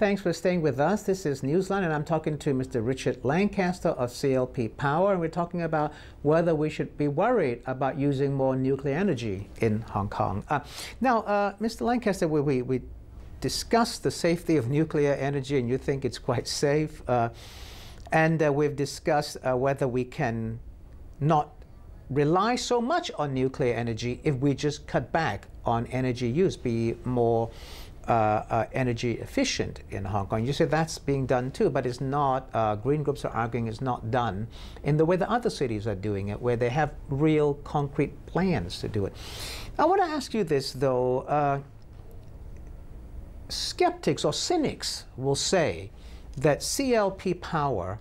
Thanks for staying with us. This is Newsline, and I'm talking to Mr. Richard Lancaster of CLP Power, and we're talking about whether we should be worried about using more nuclear energy in Hong Kong. Now, Mr. Lancaster, we discussed the safety of nuclear energy, and you think it's quite safe. And we've discussed whether we can not rely so much on nuclear energy if we just cut back on energy use, be more energy efficient in Hong Kong. You said that's being done too, but it's not, green groups are arguing it's not done in the way that other cities are doing it, where they have real concrete plans to do it. I want to ask you this though. Skeptics or cynics will say that CLP Power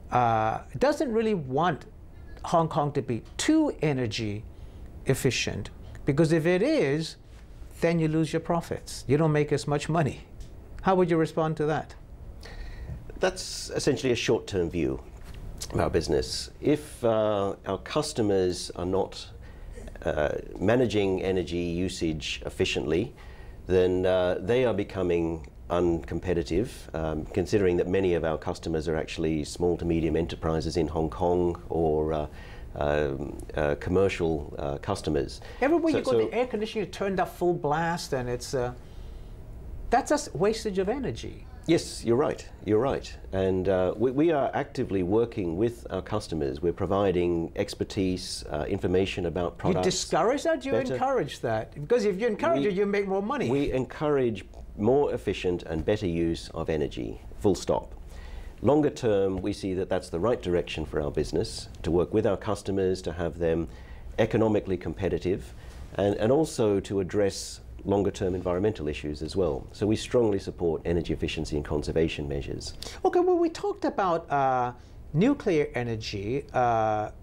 doesn't really want Hong Kong to be too energy efficient, because if it is, then you lose your profits. You don't make as much money. How would you respond to that? That's essentially a short-term view of our business. If our customers are not managing energy usage efficiently, then they are becoming uncompetitive, considering that many of our customers are actually small to medium enterprises in Hong Kong or commercial customers. Everywhere you go, the air conditioning is turned up full blast, and it's that's a wastage of energy. Yes, you're right. You're right. And we are actively working with our customers. We're providing expertise, information about products. You discourage that? You encourage that? Because if you encourage it, you make more money. We encourage more efficient and better use of energy, full stop. Longer term, we see that that's the right direction for our business, to work with our customers, to have them economically competitive, and also to address longer-term environmental issues as well. So we strongly support energy efficiency and conservation measures. Okay, well, we talked about nuclear energy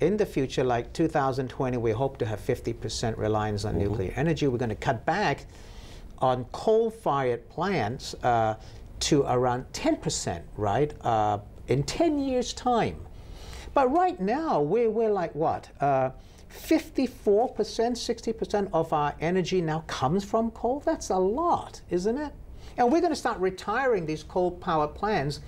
in the future, like 2020, we hope to have 50% reliance on nuclear energy. We're going to cut back on coal-fired plants to around 10%, right, in 10 years' time. But right now, we're like what? 54%, 60% of our energy now comes from coal? That's a lot, isn't it? And we're going to start retiring these coal power plants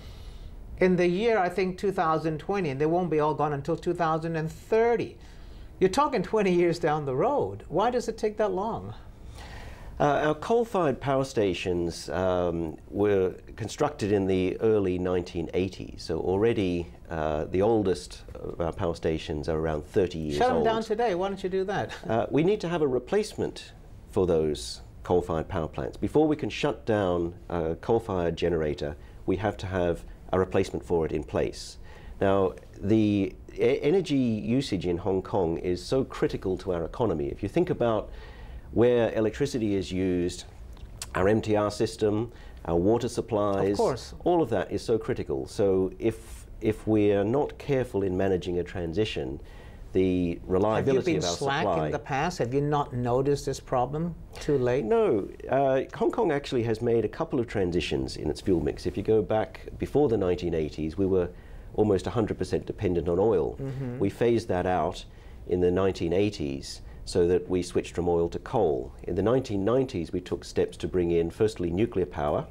in the year, I think, 2020, and they won't be all gone until 2030. You're talking 20 years down the road. Why does it take that long? Our coal-fired power stations were constructed in the early 1980s, so already the oldest of our power stations are around 30 years old. Shut them down today. Why don't you do that? We need to have a replacement for those coal-fired power plants. Before we can shut down a coal-fired generator, we have to have a replacement for it in place. Now, the energy usage in Hong Kong is so critical to our economy. If you think about where electricity is used, our MTR system, our water supplies, of course, all of that is so critical. So if we are not careful in managing a transition, the reliability of our supply... Have you been slack in the past? Have you not noticed this problem too late? No. Hong Kong actually has made a couple of transitions in its fuel mix. If you go back before the 1980s, we were almost 100% dependent on oil. We phased that out in the 1980s. So that we switched from oil to coal. In the 1990s, we took steps to bring in, firstly, nuclear power,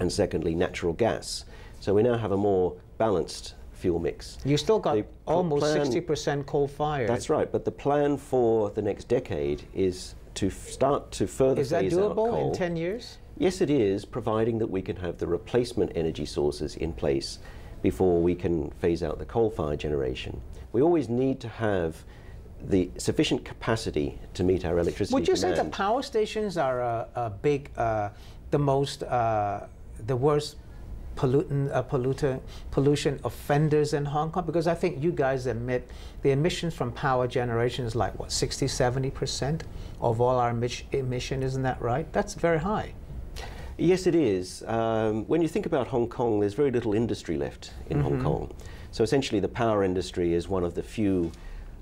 and secondly, natural gas. So we now have a more balanced fuel mix. You still got almost 60% coal-fired. That's right, but the plan for the next decade is to start to further phase out coal. Is that doable in 10 years? Yes, it is, providing that we can have the replacement energy sources in place before we can phase out the coal-fired generation. We always need to have the sufficient capacity to meet our electricity demand. Would you say the power stations are a big, the worst pollution offenders in Hong Kong? Because I think you guys admit the emissions from power generation is like, what, 60, 70% of all our emission, isn't that right? That's very high. Yes, it is. When you think about Hong Kong, there's very little industry left in Hong Kong. So essentially the power industry is one of the few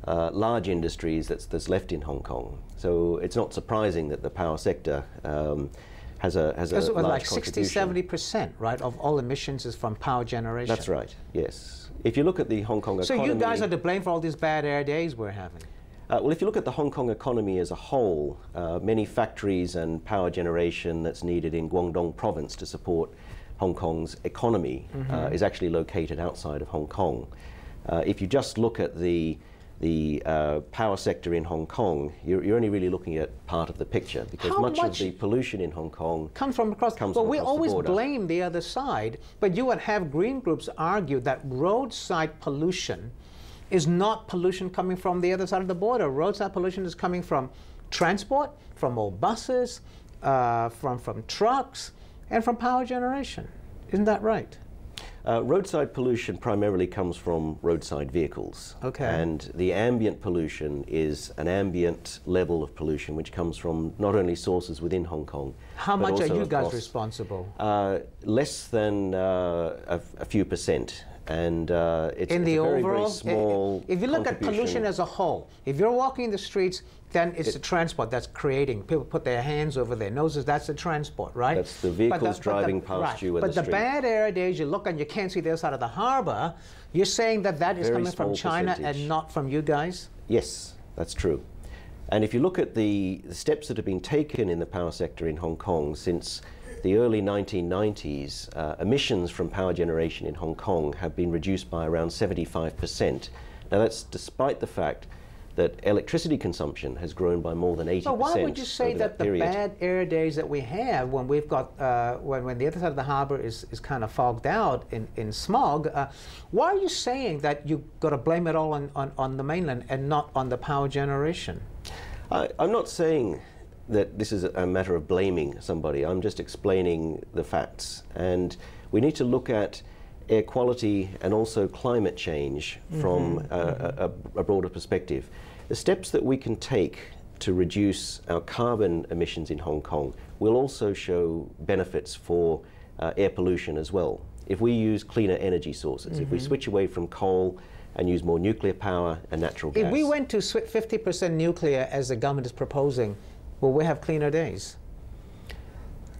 large industries that's left in Hong Kong. So it's not surprising that the power sector has a large like contribution. 60–70%, right, of all emissions is from power generation. That's right, yes. If you look at the Hong Kong economy... So you guys are to blame for all these bad air days we're having? Well, if you look at the Hong Kong economy as a whole, many factories and power generation that's needed in Guangdong province to support Hong Kong's economy is actually located outside of Hong Kong. If you just look at the power sector in Hong Kong, you're only really looking at part of the picture, because much of the pollution in Hong Kong comes from across. Well, we always blame the other side, but you would have green groups argue that roadside pollution is not pollution coming from the other side of the border. Roadside pollution is coming from transport, from old buses, from trucks, and from power generation. Isn't that right? Roadside pollution primarily comes from roadside vehicles. Okay. And the ambient pollution is an ambient level of pollution which comes from not only sources within Hong Kong. How much are you guys responsible? Less than a few percent. And it's in the a overall, very small if you look at pollution as a whole, if you're walking the streets, then it's the transport that's creating. People put their hands over their noses. That's the transport, right? That's the vehicles driving past you in the street. But the bad air days, you look and you can't see the other side of the harbor. You're saying that that is coming from China and not from you guys? Yes, that's true. And if you look at the steps that have been taken in the power sector in Hong Kong since the early 1990s, emissions from power generation in Hong Kong have been reduced by around 75%. Now that's despite the fact that electricity consumption has grown by more than 80%. So why would you say that the bad air days that we have when we've got, when the other side of the harbor is kind of fogged out in smog, why are you saying that you've got to blame it all on the mainland and not on the power generation? I'm not saying that this is a matter of blaming somebody. I'm just explaining the facts. And we need to look at air quality and also climate change from a broader perspective. The steps that we can take to reduce our carbon emissions in Hong Kong will also show benefits for air pollution as well. If we use cleaner energy sources, if we switch away from coal and use more nuclear power and natural gas. If we went to 50% nuclear as the government is proposing, will we have cleaner days?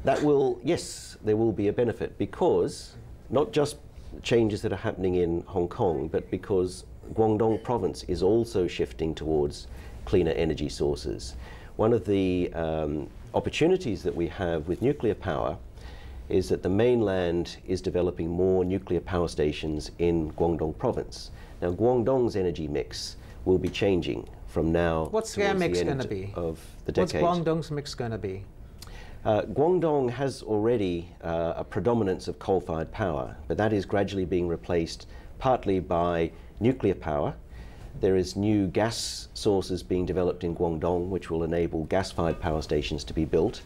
That will, yes, there will be a benefit, because not just changes that are happening in Hong Kong, but because Guangdong province is also shifting towards cleaner energy sources. One of the opportunities that we have with nuclear power is that the mainland is developing more nuclear power stations in Guangdong province. Now, Guangdong's energy mix will be changing from now What's their mix going to be? Of the decade. What's Guangdong's mix going to be? Guangdong has already a predominance of coal-fired power, but that is gradually being replaced partly by nuclear power. There is new gas sources being developed in Guangdong, which will enable gas-fired power stations to be built.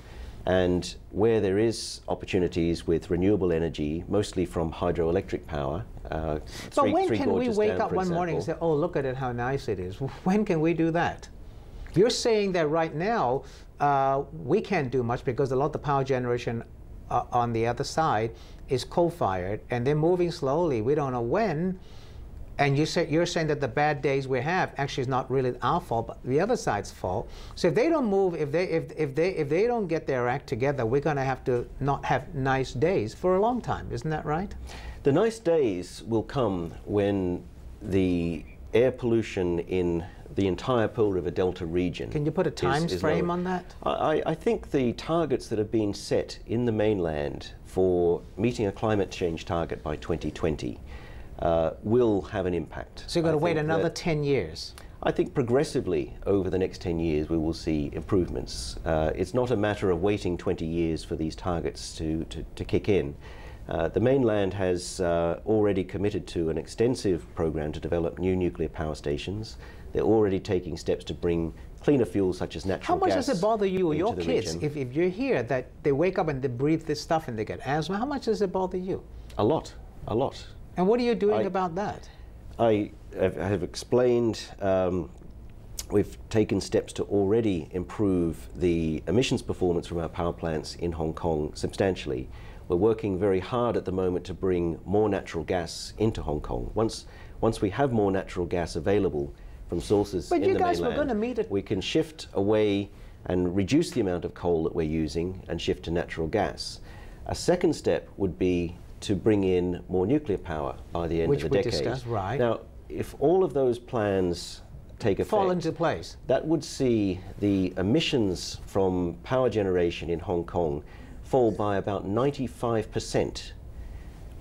And where there is opportunities with renewable energy, mostly from hydroelectric power. But when can we wake up one morning and say, oh, look at it, how nice it is? When can we do that? You're saying that right now we can't do much because a lot of the power generation on the other side is coal-fired, and they're moving slowly. We don't know when. And you're saying that the bad days we have actually is not really our fault, but the other side's fault. So if they don't move, if they don't get their act together, we're going to have to not have nice days for a long time. Isn't that right? The nice days will come when the air pollution in the entire Pearl River Delta region. Can you put a time frame on that? I think the targets that have been set in the mainland for meeting a climate change target by 2020 will have an impact. So you've got to wait another 10 years? I think progressively over the next 10 years we will see improvements. It's not a matter of waiting 20 years for these targets to kick in. The mainland has already committed to an extensive program to develop new nuclear power stations. They're already taking steps to bring cleaner fuels such as natural gas. How much does it bother you or your kids if you're here that they wake up and they breathe this stuff and they get asthma? How much does it bother you? A lot, a lot. And what are you doing about that? I have explained we've taken steps to already improve the emissions performance from our power plants in Hong Kong substantially. We're working very hard at the moment to bring more natural gas into Hong Kong. Once we have more natural gas available from sources in the mainland, were going to meet it. We can shift away and reduce the amount of coal that we're using and shift to natural gas. A second step would be to bring in more nuclear power by the end of the decade. Which we discussed, right. Now, if all of those plans take effect, fall into place, that would see the emissions from power generation in Hong Kong fall by about 95%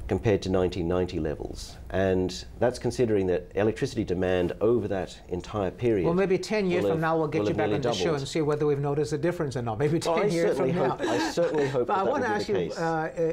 compared to 1990 levels. And that's considering that electricity demand over that entire period. Well, maybe 10 years from now we'll get you back on the show and see whether we've noticed a difference or not. Maybe 10 years from now. I certainly hope but that I want to will ask be the case.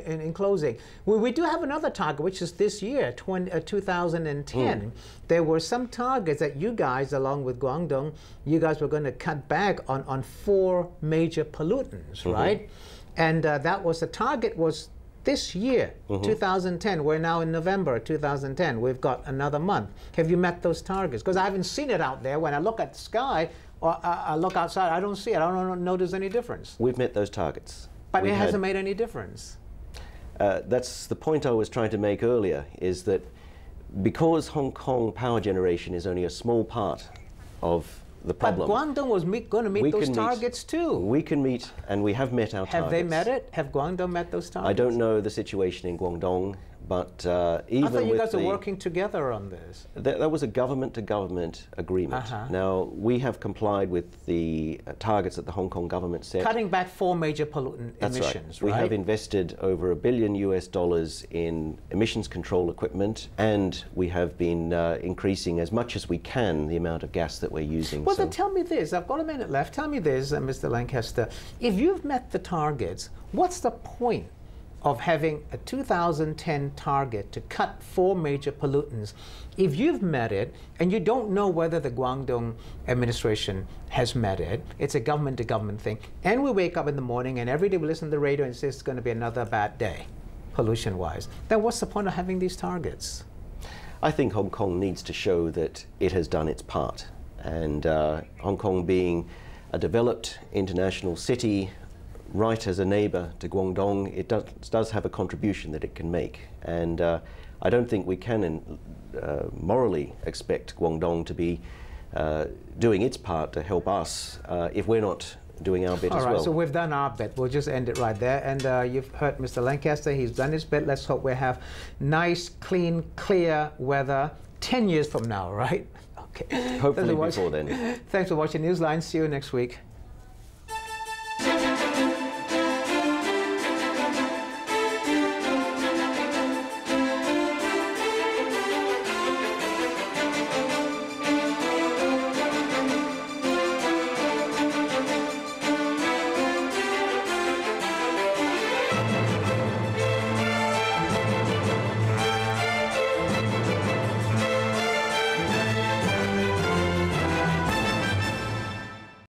you in closing, we do have another target, which is this year, 2010. There were some targets that you guys, along with Guangdong, you guys were going to cut back on 4 major pollutants, right? And that was the target was this year, 2010. We're now in November 2010. We've got another month. Have you met those targets? Because I haven't seen it out there. When I look at the sky or I look outside, I don't see it. I don't notice any difference. We've met those targets. But it hasn't made any difference. That's the point I was trying to make earlier, is that because Hong Kong power generation is only a small part of the problem. But Guangdong was going to meet those targets too. We can meet, and we have met our targets. Have they met it? Have Guangdong met those targets? I don't know the situation in Guangdong, but even I thought you guys are working together on this. That was a government-to-government agreement. Now, we have complied with the targets that the Hong Kong government set. Cutting back 4 major pollutant emissions, right? We have invested over $1 billion in emissions control equipment, and we have been increasing as much as we can the amount of gas that we're using. Well, then tell me this. I've got a minute left. Tell me this, Mr. Lancaster. If you've met the targets, what's the point of having a 2010 target to cut 4 major pollutants if you've met it and you don't know whether the Guangdong administration has met it? It's a government-to-government thing. And we wake up in the morning and every day we listen to the radio and say it's going to be another bad day, pollution-wise. Then what's the point of having these targets? I think Hong Kong needs to show that it has done its part. And Hong Kong being a developed international city, right as a neighbour to Guangdong, it does have a contribution that it can make. And I don't think we can morally expect Guangdong to be doing its part to help us if we're not doing our bit as well. All right, so we've done our bit. We'll just end it right there. And you've heard Mr. Lancaster. He's done his bit. Let's hope we have nice, clean, clear weather 10 years from now, right? Okay. Hopefully before then. Thanks for watching Newsline. See you next week.